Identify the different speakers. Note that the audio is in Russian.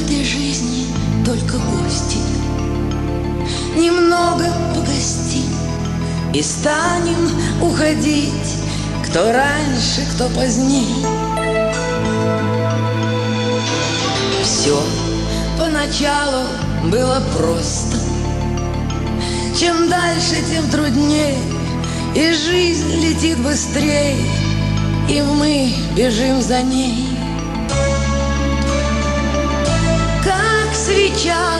Speaker 1: этой жизни только гости. Немного погостим и станем уходить, кто раньше, кто поздней. Все поначалу было просто, чем дальше, тем труднее, и жизнь летит быстрее, и мы бежим за ней. Как свеча